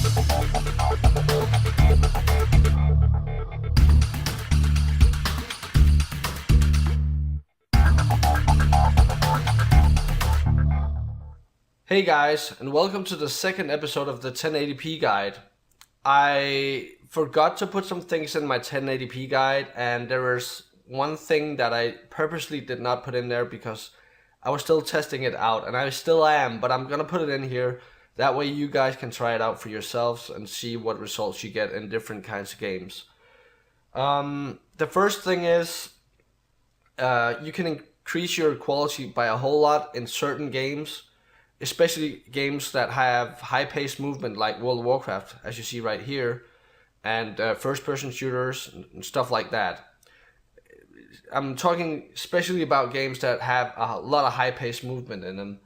Hey guys, and welcome to the second episode of the 1080p guide. I forgot to put some things in my 1080p guide, and there was one thing that I purposely did not put in there because I was still testing it out, and I still am, but I'm gonna put it in here. That way you guys can try it out for yourselves and see what results you get in different kinds of games. The first thing is you can increase your quality by a whole lot in certain games, especially games that have high-paced movement like World of Warcraft, as you see right here, and first-person shooters and stuff like that. I'm talking especially about games that have a lot of high-paced movement in them.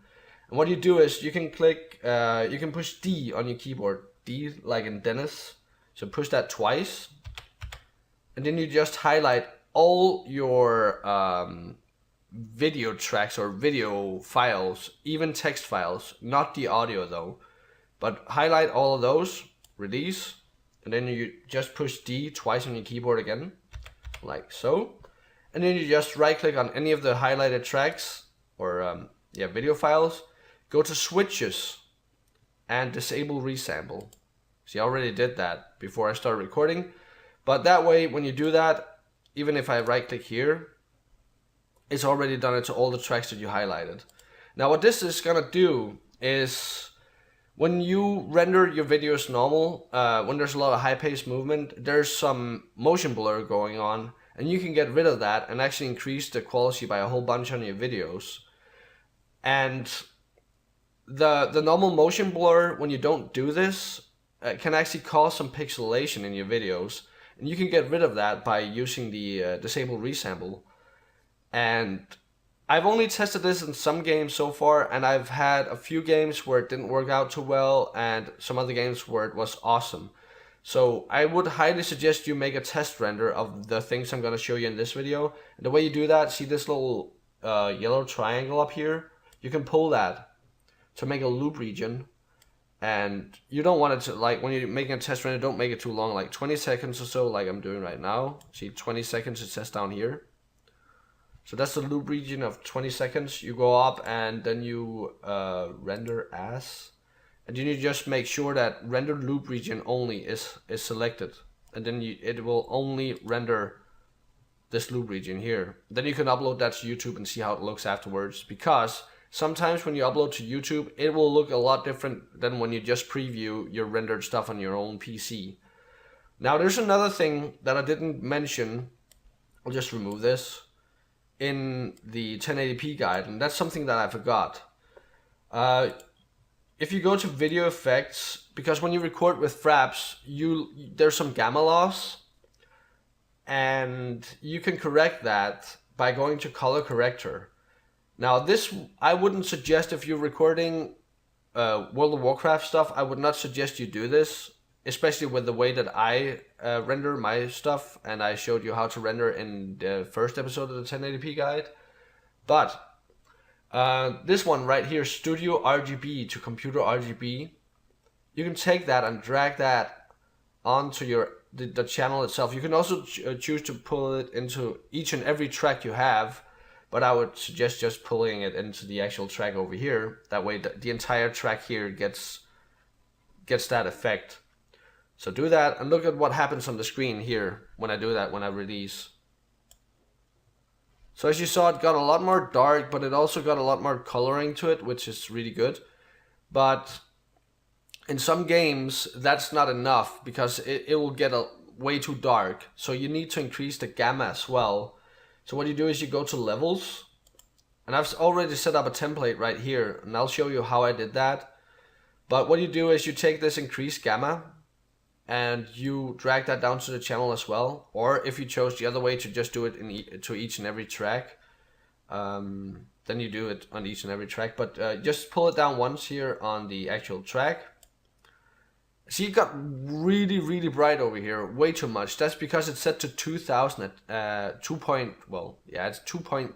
And what you do is you can you can push D on your keyboard, D like in Dennis. So push that twice, and then you just highlight all your video tracks or video files, even text files, not the audio though, but highlight all of those, release, and then you just push D twice on your keyboard again, like so, and then you just right click on any of the highlighted tracks or video files, go to switches and disable resample. See, I already did that before I started recording, but that way when you do that, even if I right click here, it's already done it to all the tracks that you highlighted. Now what this is gonna do is when you render your videos normal, when there's a lot of high-paced movement, there's some motion blur going on, and you can get rid of that and actually increase the quality by a whole bunch on your videos. And the normal motion blur, when you don't do this, can actually cause some pixelation in your videos, and you can get rid of that by using the disable resample. And I've only tested this in some games so far, and I've had a few games where it didn't work out too well, and some other games where it was awesome. So I would highly suggest you make a test render of the things I'm going to show you in this video. And the way you do that, see this little yellow triangle up here? You can pull that to make a loop region. And you don't want it to, like, when you're making a test render, don't make it too long, like 20 seconds or so, like I'm doing right now. See, 20 seconds it says down here. So that's the loop region of 20 seconds. You go up and then you render as, and then you just make sure that render loop region only is selected, and then it will only render this loop region here. Then you can upload that to YouTube and see how it looks afterwards, because sometimes when you upload to YouTube, it will look a lot different than when you just preview your rendered stuff on your own PC. Now there's another thing that I didn't mention. I'll just remove this in the 1080p guide, and that's something that I forgot. If you go to video effects, because when you record with Fraps, there's some gamma loss, and you can correct that by going to color corrector. Now this, I wouldn't suggest if you're recording World of Warcraft stuff. I would not suggest you do this, especially with the way that I render my stuff, and I showed you how to render in the first episode of the 1080p guide. But this one right here, Studio RGB to Computer RGB, you can take that and drag that onto the channel itself. You can also choose to pull it into each and every track you have, but I would suggest just pulling it into the actual track over here. That way the entire track here gets that effect. So do that and look at what happens on the screen here when I do that, when I release. So as you saw, it got a lot more dark, but it also got a lot more coloring to it, which is really good. But in some games, that's not enough, because it will get way too dark. So you need to increase the gamma as well. So what you do is you go to levels, and I've already set up a template right here, and I'll show you how I did that. But what you do is you take this increased gamma, and you drag that down to the channel as well. Or if you chose the other way, to just do it to each and every track, then you do it on each and every track. But just pull it down once here on the actual track. See, it got really, really bright over here, way too much. That's because it's set to 2000 at 2 point, well, yeah, it's 2 point,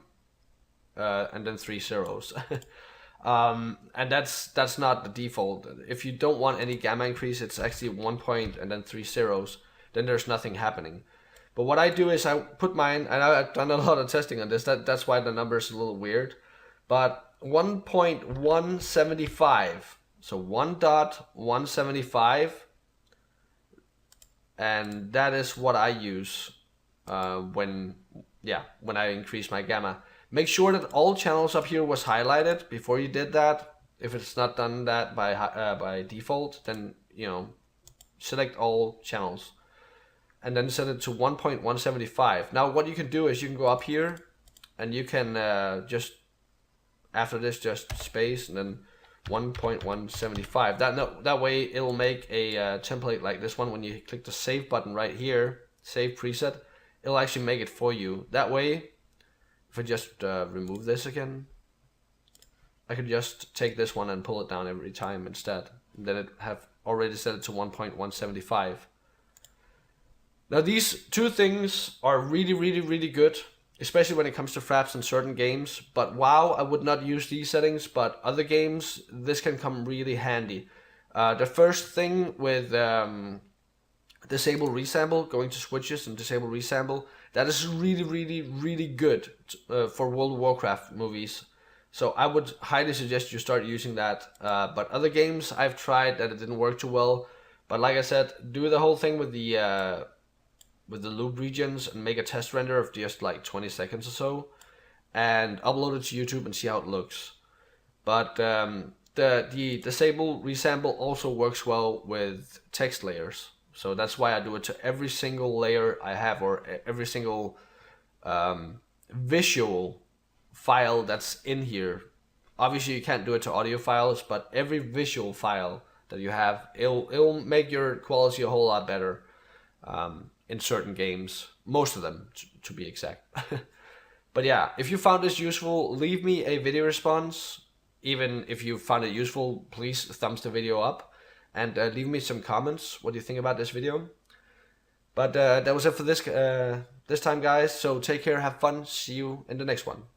and then 3 zeros. And that's not the default. If you don't want any gamma increase, it's actually 1 point and then 3 zeros. Then there's nothing happening. But what I do is I put mine, and I've done a lot of testing on this. That's why the number is a little weird. But 1.175, so 1.175, and that is what I use when I increase my gamma. Make sure that all channels up here was highlighted before you did that. If it's not done that by default, then select all channels and then set it to 1.175. Now what you can do is you can go up here and you can just after this just space and then 1.175. That way it'll make a template like this one. When you click the save button right here, save preset, it'll actually make it for you. That way, if I just remove this again, I could just take this one and pull it down every time instead. And then it have already set it to 1.175. Now these two things are really, really, really good, especially when it comes to fraps in certain games. But WoW, I would not use these settings, but other games, this can come really handy. The first thing with disable resample, going to switches and disable resample, that is really, really, really good for World of Warcraft movies. So I would highly suggest you start using that. But other games I've tried that it didn't work too well. But like I said, do the whole thing with the loop regions and make a test render of just like 20 seconds or so, and upload it to YouTube and see how it looks. But the disable resample also works well with text layers. So that's why I do it to every single layer I have, or every single visual file that's in here. Obviously you can't do it to audio files, but every visual file that you have, it'll make your quality a whole lot better in certain games, most of them to be exact. But yeah, if you found this useful, leave me a video response. Even if you found it useful, please thumbs the video up. And leave me some comments. What do you think about this video? But that was it for this time, guys. So take care, have fun. See you in the next one.